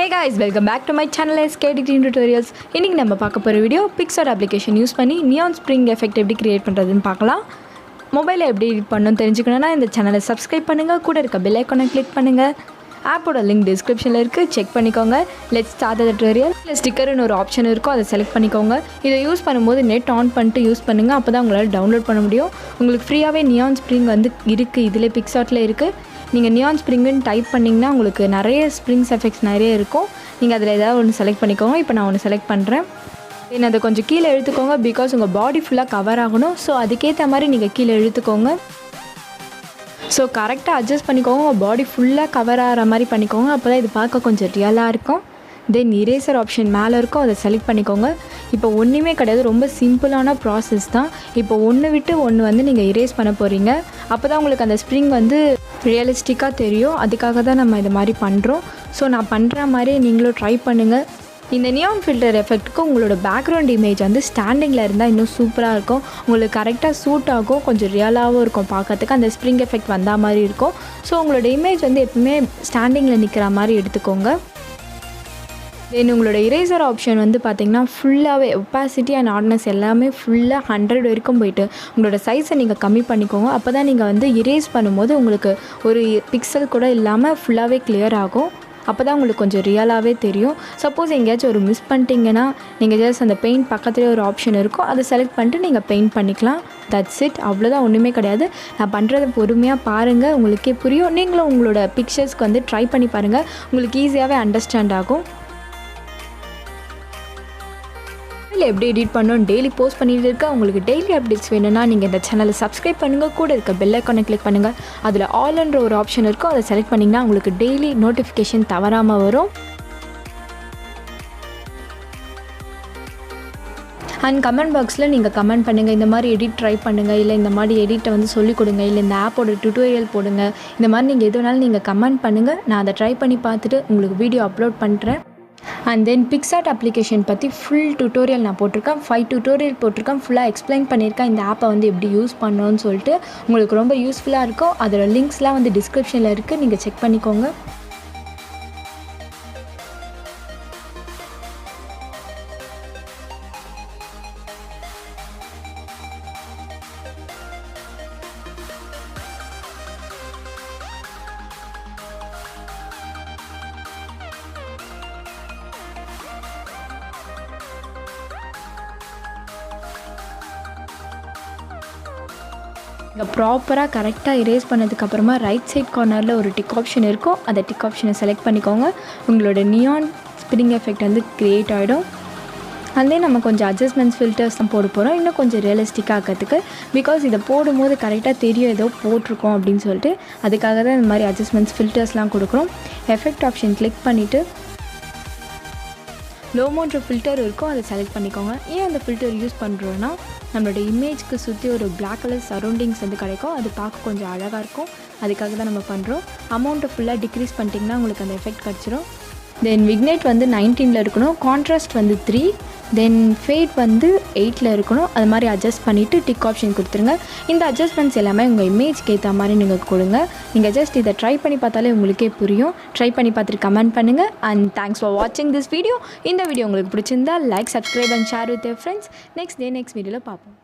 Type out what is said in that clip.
Hey guys, welcome back to my channel SK Editing Tutorials. இன்னைக்கு நம்ம பார்க்க போற வீடியோ Picsart application யூஸ் பண்ணி neon spring effect எப்படி கிரியேட் பண்றதுன்னு பார்க்கலாம். மொபைல்ல எப்படி எடிட் பண்ணனும் தெரிஞ்சுக்கணும்னா இந்த சேனலை சப்ஸ்கிரைப் பண்ணுங்க, கூட இருக்க பெல் ஐகானை கிளிக் பண்ணுங்க. ஆப்போட லிங்க் டிஸ்கிரிப்ஷன்ல இருக்கு, செக் பண்ணிக்கோங்க. Let's start the tutorial. ஸ்டிக்கர்னு ஒரு ஆப்ஷன் இருக்கும், அதை செலக்ட் பண்ணிக்கோங்க. இதை யூஸ் பண்ணும்போது நெட் ஆன் பண்ணிட்டு யூஸ் பண்ணுங்க, அப்பதான் உங்களால டவுன்லோட் பண்ண முடியும். உங்களுக்கு ஃப்ரீயாவே neon spring வந்து இருக்கு, இதிலே Picsartல இருக்கு. நீங்கள் நியான் ஸ்ப்ரிங்குன்னு டைப் பண்ணிங்கன்னா உங்களுக்கு நிறைய ஸ்ப்ரிங்ஸ் எஃபெக்ட்ஸ் நிறைய இருக்கும். நீங்கள் அதில் ஏதாவது ஒன்று செலக்ட் பண்ணிக்கோங்க. இப்போ நான் ஒன்று செலக்ட் பண்ணுறேன். தென் அதை கொஞ்சம் கீழே இழுத்துக்கோங்க, பிகாஸ் உங்கள் பாடி ஃபுல்லாக கவர் ஆகணும். ஸோ அதுக்கேற்ற மாதிரி நீங்கள் கீழே இழுத்துக்கோங்க. ஸோ கரெக்டாக அட்ஜஸ்ட் பண்ணிக்கோங்க, உங்கள் பாடி ஃபுல்லாக கவர் ஆகிற மாதிரி பண்ணிக்கோங்க. அப்போ தான் இது பார்க்க கொஞ்சம் ரியலாக இருக்கும். தென் இரேசர் ஆப்ஷன் மேலே இருக்கும், அதை செலக்ட் பண்ணிக்கோங்க. இப்போ ஒன்றுமே கிடையாது, ரொம்ப சிம்பிளான ப்ராசஸ் தான். இப்போ ஒன்று விட்டு ஒன்று வந்து நீங்கள் இரேஸ் பண்ண போகிறீங்க. அப்போ தான் உங்களுக்கு அந்த ஸ்ப்ரிங் வந்து ரியலிஸ்டிக்காக தெரியும். அதுக்காக தான் நம்ம இது மாதிரி பண்ணுறோம். ஸோ நான் பண்ணுற மாதிரியே நீங்களும் ட்ரை பண்ணுங்கள். இந்த நியான் ஃபில்டர் எஃபெக்ட்டுக்கு உங்களோட பேக்ரவுண்ட் இமேஜ் வந்து ஸ்டாண்டிங்கில் இருந்தால் இன்னும் சூப்பராக இருக்கும். உங்களுக்கு கரெக்டாக சூட் ஆகும், கொஞ்சம் ரியலாகவும் இருக்கும் பார்க்கறதுக்கு. அந்த ஸ்ப்ரிங் எஃபெக்ட் வந்தால் மாதிரி இருக்கும். ஸோ உங்களோட இமேஜ் வந்து எப்பவுமே ஸ்டாண்டிங்கில் நிற்கிற மாதிரி எடுத்துக்கோங்க. தென் உங்களோட இரேசர் ஆப்ஷன் வந்து பார்த்திங்கன்னா ஃபுல்லாகவே ஒப்பாசிட்டி அண்ட் ஹார்ட்னஸ் எல்லாமே ஃபுல்லாக 100 வரைக்கும் போயிட்டு உங்களோட சைஸை நீங்கள் கம்மி பண்ணிக்கோங்க. அப்போ தான் நீங்கள் வந்து இரேஸ் பண்ணும்போது உங்களுக்கு ஒரு பிக்சல் கூட இல்லாமல் ஃபுல்லாகவே கிளியர் ஆகும். அப்போ தான் உங்களுக்கு கொஞ்சம் ரியலாகவே தெரியும். சப்போஸ் எங்கேயாச்சும் ஒரு மிஸ் பண்ணிட்டீங்கன்னா நீங்கள் ஜஸ்ட் அந்த பெயிண்ட் பக்கத்துலேயே ஒரு ஆப்ஷன் இருக்கும், அதை செலக்ட் பண்ணிட்டு நீங்கள் பெயிண்ட் பண்ணிக்கலாம். தட்ஸ் இட், அவ்வளோதான், ஒன்றுமே கிடையாது. நான் பண்ணுறதை பொறுமையாக பாருங்கள், உங்களுக்கே புரியும். நீங்களும் உங்களோட பிக்சர்ஸ்க்கு வந்து ட்ரை பண்ணி பாருங்கள், உங்களுக்கு ஈஸியாகவே அண்டர்ஸ்டாண்ட் ஆகும். இல்லை எப்படி எடிட் பண்ணணும் டெய்லி போஸ்ட் பண்ணிட்டு இருக்கேன். உங்களுக்கு டெய்லி அப்டேட்ஸ் வேணும்னா நீங்கள் இந்த சேனலை சப்ஸ்கிரைப் பண்ணுங்கள், கூட இருக்க பெல் ஐக்கானை கிளிக் பண்ணுங்கள். அதில் ஆல்ன்ற ஒரு ஆப்ஷன் இருக்கும், அதை செலக்ட் பண்ணிங்கன்னா உங்களுக்கு டெய்லி நோட்டிஃபிகேஷன் தவறாமல் வரும். அண்ட் கமெண்ட் பாக்ஸில் நீங்கள் கமெண்ட் பண்ணுங்கள், இந்த மாதிரி எடிட் ட்ரை பண்ணுங்கள், இல்லை இந்த மாதிரி எடிட்டை வந்து சொல்லிக் கொடுங்க, இல்லை இந்த ஆப்போட டுட்டோரியல் போடுங்க. இந்த மாதிரி நீங்கள் எது வேணாலும் நீங்கள் கமெண்ட் பண்ணுங்கள். நான் அதை ட்ரை பண்ணி பார்த்துட்டு உங்களுக்கு வீடியோ அப்லோட் பண்ணுறேன். அண்ட் தென் Picsart அப்ளிகேஷன் பற்றி ஃபுல் டுட்டோரியல் நான் போட்டிருக்கேன். 5 டுட்டோரியல் போட்டிருக்கேன், ஃபுல்லாக எக்ஸ்பிளைன் பண்ணியிருக்கேன் இந்த ஆப்பை வந்து எப்படி யூஸ் பண்ணணும்னு சொல்லிட்டு. உங்களுக்கு ரொம்ப யூஸ்ஃபுல்லாக இருக்கும். அதோட லிங்க்ஸ்லாம் வந்து டிஸ்கிரிப்ஷனில் இருக்குது, நீங்கள் செக் பண்ணிக்கோங்க. இங்கே ப்ராப்பராக கரெக்டாக இரேஸ் பண்ணதுக்கப்புறமா ரைட் சைட் கார்னரில் ஒரு டிக் ஆப்ஷன் இருக்கும், அந்த டிக் ஆப்ஷனை செலக்ட் பண்ணிக்கோங்க. உங்களோட நியான் ஸ்ப்ரிங் எஃபெக்ட் வந்து க்ரியேட் ஆகிடும். அதே நம்ம கொஞ்சம் அட்ஜஸ்ட்மெண்ட்ஸ் ஃபில்டர்ஸ் தான் போட போகிறோம், இன்னும் கொஞ்சம் ரியலிஸ்டிக்காக ஆக்கிறதுக்கு. பிகாஸ் இதை போடும்போது கரெக்டாக தெரியும் ஏதோ போட்டிருக்கோம் அப்படின்னு சொல்லிட்டு. அதுக்காக தான் இந்த மாதிரி அட்ஜஸ்ட்மெண்ட்ஸ் ஃபில்டர்ஸ்லாம் கொடுக்குறோம். எஃபெக்ட் ஆப்ஷன் கிளிக் பண்ணிவிட்டு லோமோன்ற ஃபில்டர் இருக்கும், அதை செலக்ட் பண்ணிக்கோங்க. ஏன் அந்த ஃபில்டர் யூஸ் பண்ணுறோன்னா நம்மளோட இமேஜ்க்கு சுற்றி ஒரு பிளாக் கலர் சரௌண்டிங்ஸ் வந்து கிடைக்கும், அது பார்க்க கொஞ்சம் அழகாக இருக்கும். அதுக்காக தான் நம்ம பண்ணுறோம். அமௌண்ட்டை ஃபுல்லாக டிக்ரீஸ் பண்ணிட்டிங்கன்னா உங்களுக்கு அந்த எஃபெக்ட் கிடச்சிரும். தென் விக்னேட் வந்து 19 இருக்கணும், கான்ட்ராஸ்ட் வந்து 3, தென் ஃபேட் வந்து 8 இருக்கணும். அது மாதிரி அட்ஜஸ்ட் பண்ணிவிட்டு டிக் ஆப்ஷன் கொடுத்துருங்க. இந்த அட்ஜஸ்ட்மெண்ட்ஸ் எல்லாமே உங்கள் இமேஜ்க்கு ஏற்ற மாதிரி நீங்கள் கொடுங்க. நீங்கள் ஜஸ்ட் இதை ட்ரை பண்ணி பார்த்தாலே உங்களுக்கே புரியும். ட்ரை பண்ணி பார்த்துட்டு கமெண்ட் பண்ணுங்கள். அண்ட் தேங்க்ஸ் ஃபார் வாட்சிங் திஸ் வீடியோ. இந்த வீடியோ உங்களுக்கு பிடிச்சிருந்தா like, subscribe and share with your friends. Next வீடியோவில் பார்ப்போம்.